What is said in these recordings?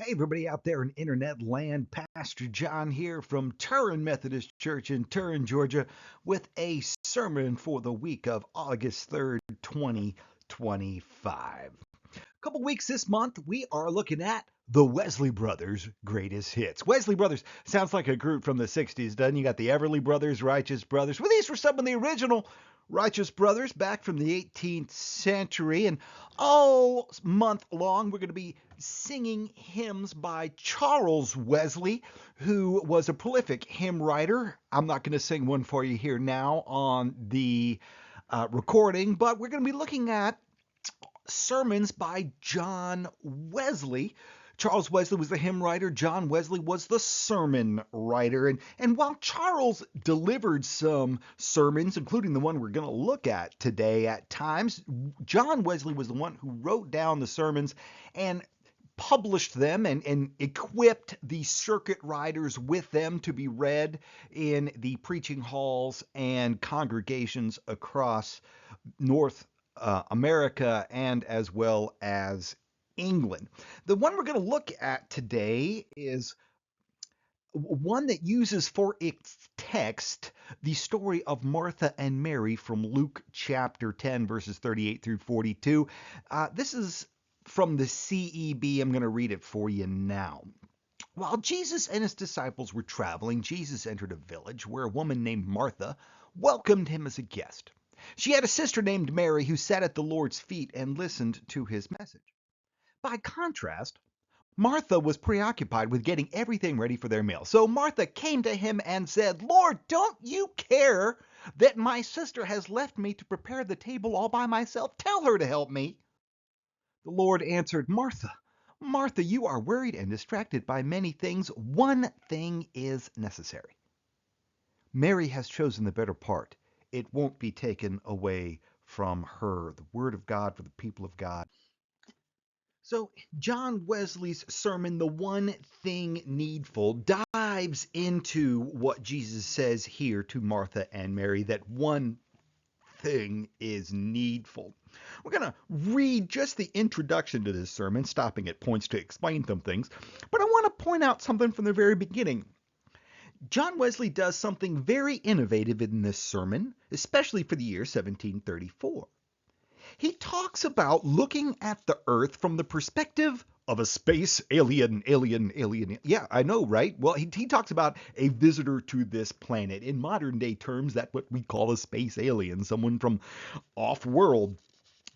Hey, everybody out there in internet land, Pastor John here from Turin Methodist Church in Turin, Georgia, with a sermon for the week of August 3rd, 2025. A couple weeks this month, we are looking at the Wesley Brothers' greatest hits. Wesley Brothers sounds like a group from the 60s, doesn't it? You got the Everly Brothers, Righteous Brothers. Well, these were some of the original Righteous Brothers back from the 18th century. And all month long, we're going to be singing hymns by Charles Wesley, who was a prolific hymn writer. I'm not going to sing one for you here now on the recording, but we're going to be looking at sermons by John Wesley. Charles Wesley was the hymn writer. John Wesley was the sermon writer. And while Charles delivered some sermons, including the one we're going to look at today at times, John Wesley was the one who wrote down the sermons and published them and equipped the circuit riders with them to be read in the preaching halls and congregations across North America and as well as England. The one we're going to look at today is one that uses for its text the story of Martha and Mary from Luke chapter 10, verses 38 through 42. This is from the CEB. I'm going to read it for you now. While Jesus and his disciples were traveling, Jesus entered a village where a woman named Martha welcomed him as a guest. She had a sister named Mary who sat at the Lord's feet and listened to his message. By contrast, Martha was preoccupied with getting everything ready for their meal. So Martha came to him and said, "Lord, don't you care that my sister has left me to prepare the table all by myself? Tell her to help me." The Lord answered, "Martha, Martha, you are worried and distracted by many things. One thing is necessary. Mary has chosen the better part. It won't be taken away from her." The word of God for the people of God. So, John Wesley's sermon, The One Thing Needful, dives into what Jesus says here to Martha and Mary, that one thing is needful. We're going to read just the introduction to this sermon, stopping at points to explain some things, but I want to point out something from the very beginning. John Wesley does something very innovative in this sermon, especially for the year 1734. He talks about looking at the Earth from the perspective of a space alien. Yeah, I know, right? Well, he talks about a visitor to this planet. In modern day terms, that's what we call a space alien, someone from off-world.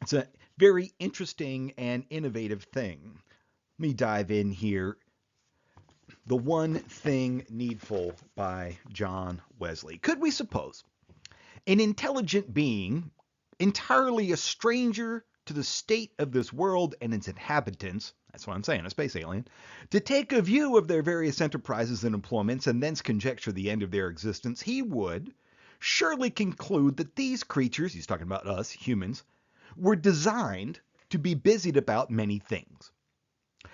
It's a very interesting and innovative thing. Let me dive in here. The One Thing Needful by John Wesley. Could we suppose an intelligent being, entirely a stranger to the state of this world and its inhabitants, that's what I'm saying, a space alien, to take a view of their various enterprises and employments and thence conjecture the end of their existence, he would surely conclude that these creatures, he's talking about us, humans, were designed to be busied about many things.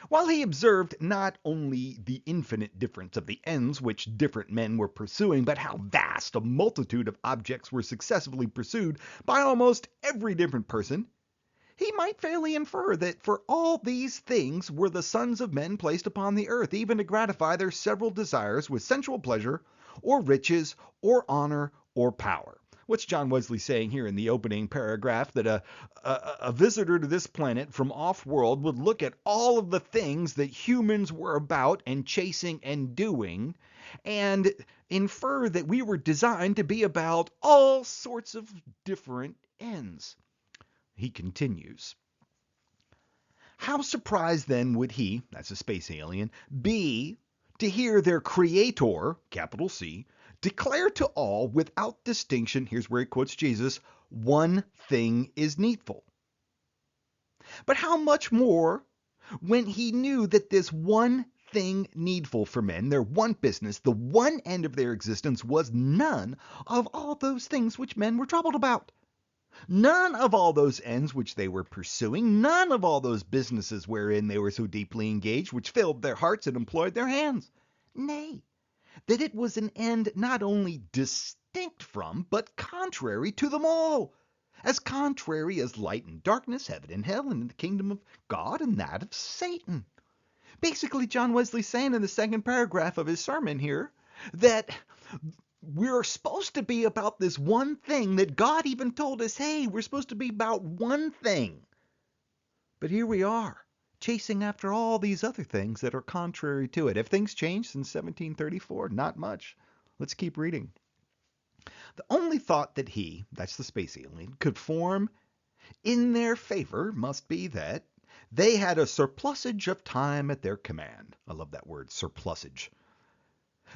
While he observed not only the infinite difference of the ends which different men were pursuing, but how vast a multitude of objects were successively pursued by almost every different person, he might fairly infer that for all these things were the sons of men placed upon the earth, even to gratify their several desires with sensual pleasure, or riches, or honor, or power. What's John Wesley saying here in the opening paragraph? That a visitor to this planet from off-world would look at all of the things that humans were about and chasing and doing and infer that we were designed to be about all sorts of different ends. He continues. How surprised then would he, that's a space alien, be to hear their creator, capital C, declare to all without distinction, here's where he quotes Jesus, one thing is needful. But how much more when he knew that this one thing needful for men, their one business, the one end of their existence, was none of all those things which men were troubled about. None of all those ends which they were pursuing, none of all those businesses wherein they were so deeply engaged, which filled their hearts and employed their hands. Nay, that it was an end not only distinct from, but contrary to them all, as contrary as light and darkness, heaven and hell, and the kingdom of God and that of Satan. Basically, John Wesley's saying in the second paragraph of his sermon here that we're supposed to be about this one thing that God even told us, hey, we're supposed to be about one thing. But here we are, chasing after all these other things that are contrary to it. Have things changed since 1734? Not much. Let's keep reading. The only thought that he, that's the space alien, could form in their favor must be that they had a surplusage of time at their command. I love that word, surplusage.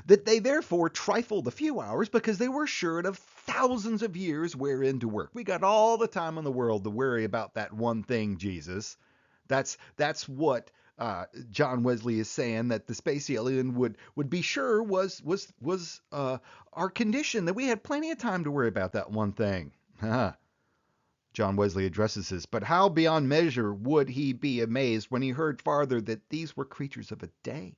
That they therefore trifled a few hours because they were assured of thousands of years wherein to work. We got all the time in the world to worry about that one thing, Jesus. That's what John Wesley is saying, that the space alien would be sure was our condition, that we had plenty of time to worry about that one thing. John Wesley addresses this, but how beyond measure would he be amazed when he heard farther that these were creatures of a day?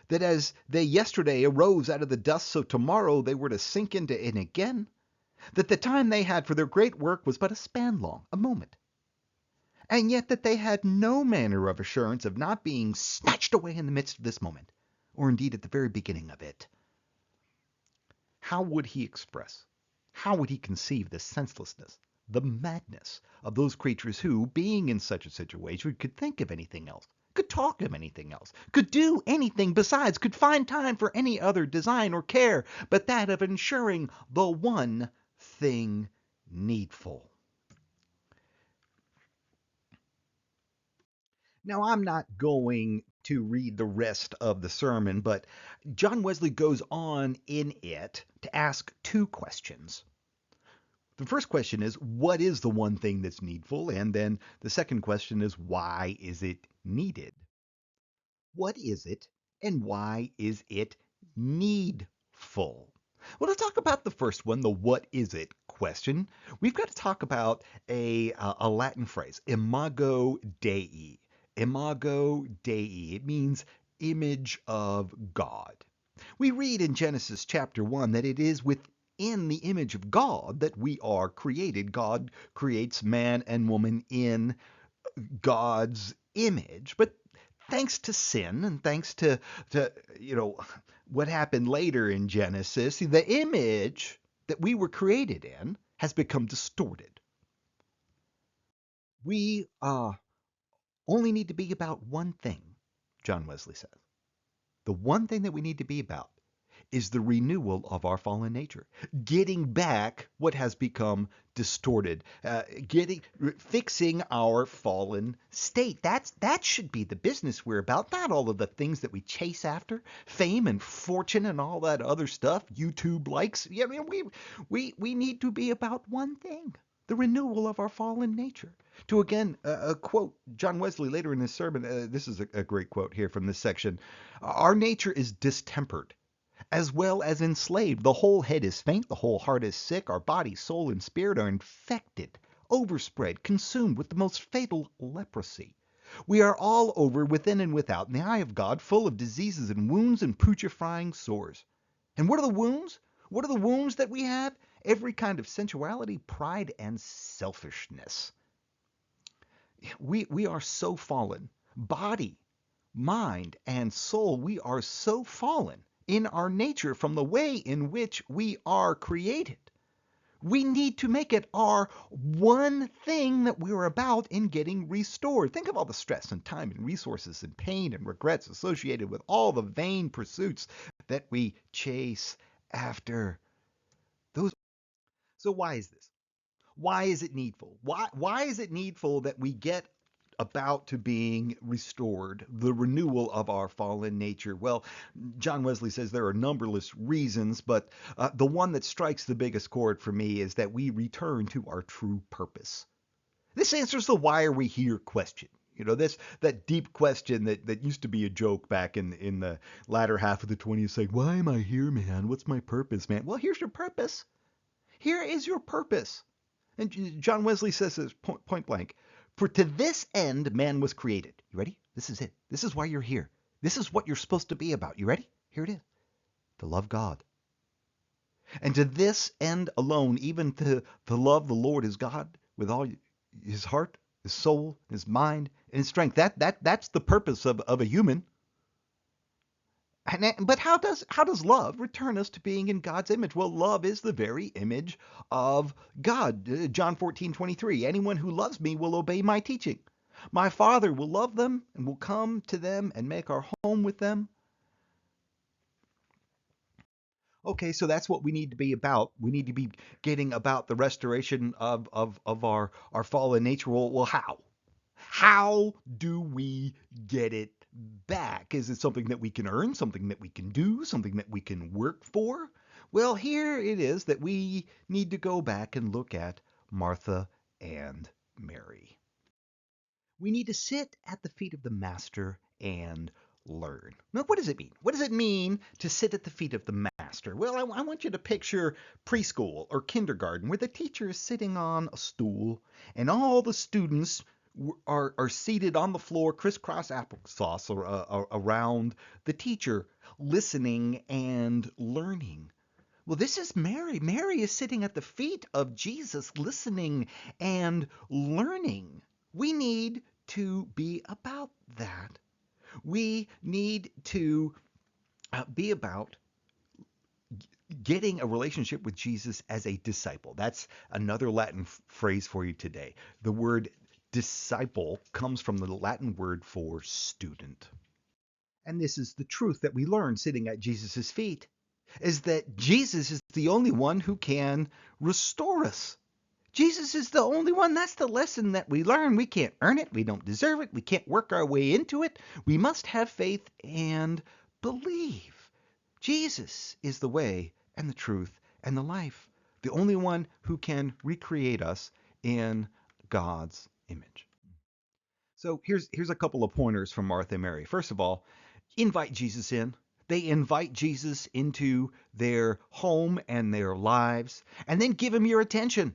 That as they yesterday arose out of the dust, so tomorrow they were to sink into it again? That the time they had for their great work was but a span long, a moment? And yet that they had no manner of assurance of not being snatched away in the midst of this moment, or indeed at the very beginning of it? How would he express, how would he conceive the senselessness, the madness of those creatures who, being in such a situation, could think of anything else, could talk of anything else, could do anything besides, could find time for any other design or care but that of ensuring the one thing needful? Now, I'm not going to read the rest of the sermon, but John Wesley goes on in it to ask two questions. The first question is, what is the one thing that's needful? And then the second question is, why is it needed? What is it, and why is it needful? Well, to talk about the first one, the what is it question, we've got to talk about a Latin phrase, imago Dei. Imago Dei. It means image of God. We read in Genesis chapter 1 that it is within the image of God that we are created. God creates man and woman in God's image. But thanks to sin and thanks to what happened later in Genesis, the image that we were created in has become distorted. We only need to be about one thing, John Wesley says. The one thing that we need to be about is the renewal of our fallen nature, getting back what has become distorted, fixing our fallen state. That should be the business we're about, not all of the things that we chase after, fame and fortune and all that other stuff, YouTube likes. Yeah, I mean, we need to be about one thing, the renewal of our fallen nature. To again quote John Wesley later in his sermon, this is a great quote here from this section. Our nature is distempered, as well as enslaved. The whole head is faint, the whole heart is sick, our body, soul, and spirit are infected, overspread, consumed with the most fatal leprosy. We are all over, within and without, in the eye of God, full of diseases and wounds and putrefying sores. And what are the wounds? What are the wounds that we have? Every kind of sensuality, pride, and selfishness. We are so fallen. Body, mind, and soul, we are so fallen in our nature from the way in which we are created. We need to make it our one thing that we're about in getting restored. Think of all the stress and time and resources and pain and regrets associated with all the vain pursuits that we chase after. So why is this? Why is it needful? Why is it needful that we get about to being restored, the renewal of our fallen nature? Well, John Wesley says there are numberless reasons, but the one that strikes the biggest chord for me is that we return to our true purpose. This answers the why are we here question. That deep question that used to be a joke back in the latter half of the 20th century. Why am I here, man? What's my purpose, man? Well, here's your purpose. Here is your purpose. And John Wesley says this point blank. For to this end man was created. You ready? This is it. This is why you're here. This is what you're supposed to be about. You ready? Here it is. To love God. And to this end alone, even to love the Lord his God with all his heart, his soul, his mind, and his strength. That's the purpose of a human. But how does love return us to being in God's image? Well, love is the very image of God. John 14:23. Anyone who loves me will obey my teaching. My Father will love them and will come to them and make our home with them. Okay, so that's what we need to be about. We need to be getting about the restoration of our fallen nature. Well, how? How do we get it back? Is it something that we can earn, something that we can do, something that we can work for? Well, here it is that we need to go back and look at Martha and Mary. We need to sit at the feet of the Master and learn. Now, what does it mean? What does it mean to sit at the feet of the Master? Well, I want you to picture preschool or kindergarten where the teacher is sitting on a stool and all the students are seated on the floor, crisscross applesauce around the teacher, listening and learning. Well, this is Mary. Mary is sitting at the feet of Jesus, listening and learning. We need to be about that. We need to be about getting a relationship with Jesus as a disciple. That's another Latin phrase for you today. The word disciple comes from the Latin word for student. And this is the truth that we learn sitting at Jesus' feet, is that Jesus is the only one who can restore us. Jesus is the only one. That's the lesson that we learn. We can't earn it. We don't deserve it. We can't work our way into it. We must have faith and believe. Jesus is the way and the truth and the life, the only one who can recreate us in God's image. So here's a couple of pointers from Martha and Mary. First of all, invite Jesus in. They invite Jesus into their home and their lives, and then give him your attention.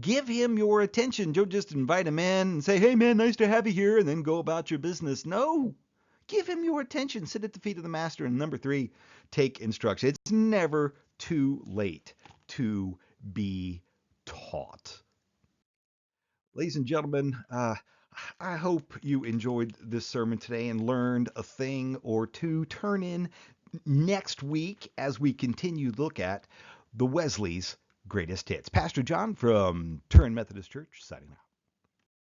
Give him your attention. Don't just invite him in and say, hey man, nice to have you here, and then go about your business. No. Give him your attention. Sit at the feet of the Master. And number 3, take instruction. It's never too late to be taught. Ladies and gentlemen, I hope you enjoyed this sermon today and learned a thing or two. Turn in next week as we continue to look at the Wesley's greatest hits. Pastor John from Turin Methodist Church signing out.